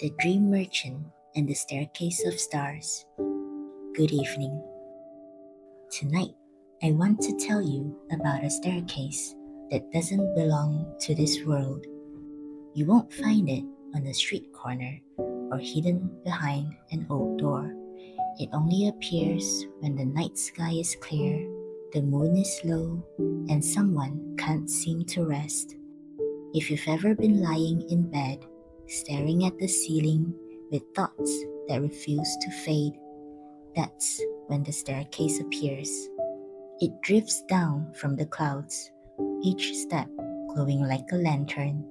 The Dream Merchant and the Staircase of Stars. Good evening. Tonight, I want to tell you about a staircase that doesn't belong to this world. You won't find it on a street corner or hidden behind an old door. It only appears when the night sky is clear, the moon is low, and someone can't seem to rest. If you've ever been lying in bed, staring at the ceiling with thoughts that refuse to fade, that's when the staircase appears. It drifts down from the clouds, each step glowing like a lantern.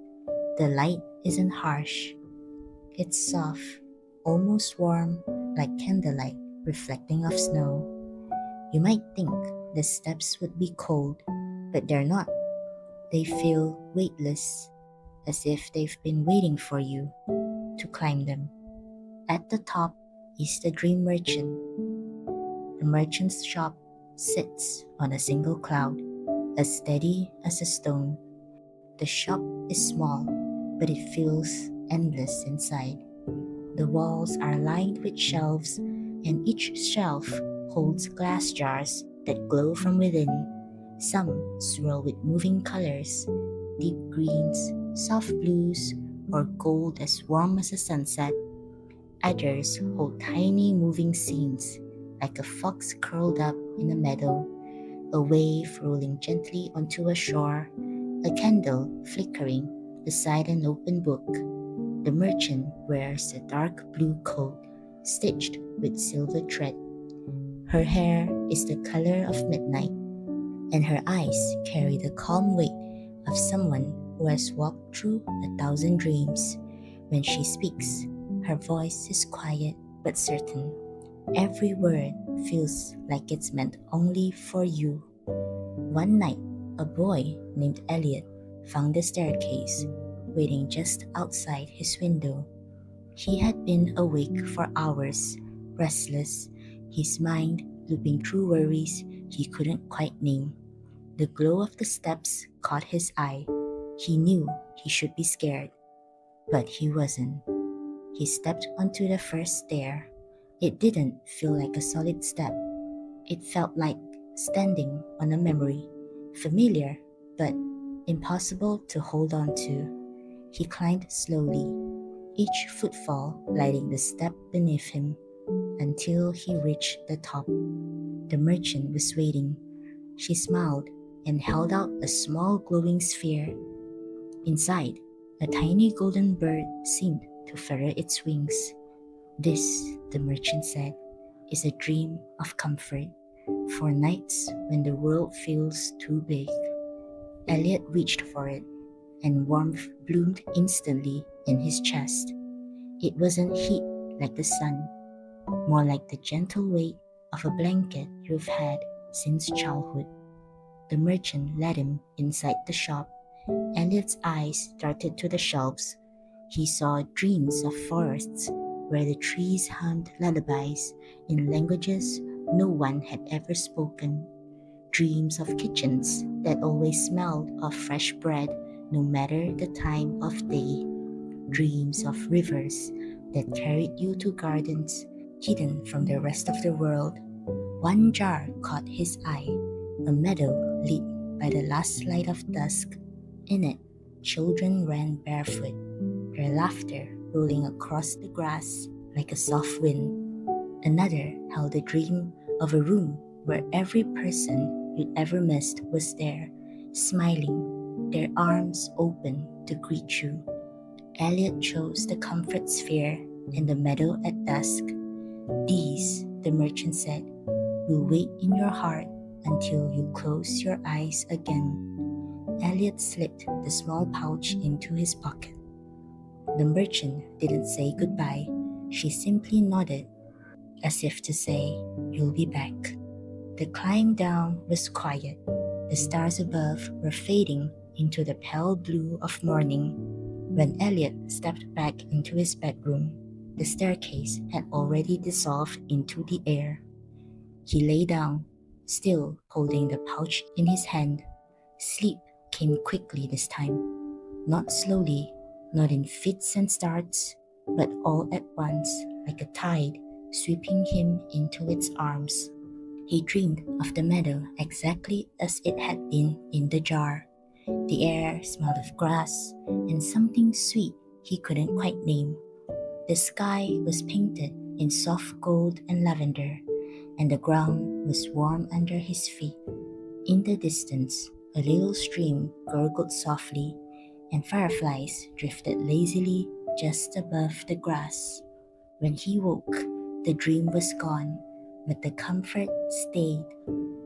The light isn't harsh, it's soft, almost warm, like candlelight reflecting off snow. You might think the steps would be cold, but they're not. They feel weightless, as if they've been waiting for you to climb them. At the top is the Dream Merchant. The merchant's shop sits on a single cloud, as steady as a stone. The shop is small, but it feels endless inside. The walls are lined with shelves, and each shelf holds glass jars that glow from within. Some swirl with moving colors, deep greens, soft blues, or gold as warm as a sunset. Others hold tiny moving scenes, like a fox curled up in a meadow, a wave rolling gently onto a shore, a candle flickering beside an open book. The merchant wears a dark blue coat stitched with silver thread. Her hair is the color of midnight, and her eyes carry the calm weight of someone who has walked through 1,000 dreams. When she speaks, her voice is quiet but certain. Every word feels like it's meant only for you. One night, a boy named Elliot found the staircase waiting just outside his window. He had been awake for hours, restless, his mind looping through worries he couldn't quite name. The glow of the steps caught his eye. He knew he should be scared, but he wasn't. He stepped onto the first stair. It didn't feel like a solid step. It felt like standing on a memory, familiar but impossible to hold on to. He climbed slowly, each footfall lighting the step beneath him, until he reached the top. The merchant was waiting. She smiled and held out a small glowing sphere. Inside, a tiny golden bird seemed to feather its wings. This, the merchant said, is a dream of comfort for nights when the world feels too big. Elliot reached for it, and warmth bloomed instantly in his chest. It wasn't heat like the sun, more like the gentle weight of a blanket you've had since childhood. The merchant led him inside the shop. Elliot's eyes darted to the shelves. He saw dreams of forests where the trees hummed lullabies in languages no one had ever spoken. Dreams of kitchens that always smelled of fresh bread no matter the time of day. Dreams of rivers that carried you to gardens hidden from the rest of the world. One jar caught his eye, a meadow lit by the last light of dusk. In it, children ran barefoot, their laughter rolling across the grass like a soft wind. Another held a dream of a room where every person you'd ever missed was there, smiling, their arms open to greet you. Elliot chose the comfort sphere in the meadow at dusk. These, the merchant said, will wait in your heart until you close your eyes again. Elliot slipped the small pouch into his pocket. The merchant didn't say goodbye. She simply nodded, as if to say, "You'll be back." The climb down was quiet. The stars above were fading into the pale blue of morning. When Elliot stepped back into his bedroom, the staircase had already dissolved into the air. He lay down, still holding the pouch in his hand. Sleep came quickly this time, not slowly, not in fits and starts, but all at once, like a tide, sweeping him into its arms. He dreamed of the meadow exactly as it had been in the jar. The air smelled of grass and something sweet he couldn't quite name. The sky was painted in soft gold and lavender, and the ground was warm under his feet. In the distance, a little stream gurgled softly, and fireflies drifted lazily just above the grass. When he woke, the dream was gone, but the comfort stayed.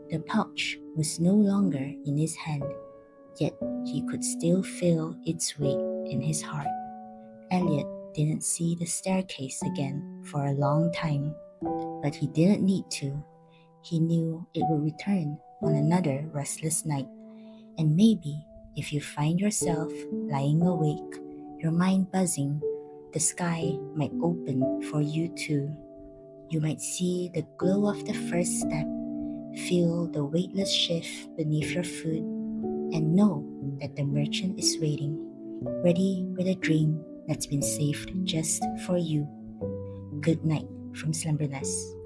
The pouch was no longer in his hand, yet he could still feel its weight in his heart. Elliot didn't see the staircase again for a long time, but he didn't need to. He knew it would return on another restless night. And maybe if you find yourself lying awake, your mind buzzing, the sky might open for you too. You might see the glow of the first step, feel the weightless shift beneath your foot, and know that the merchant is waiting, ready with a dream that's been saved just for you. Good night from SlumberNest.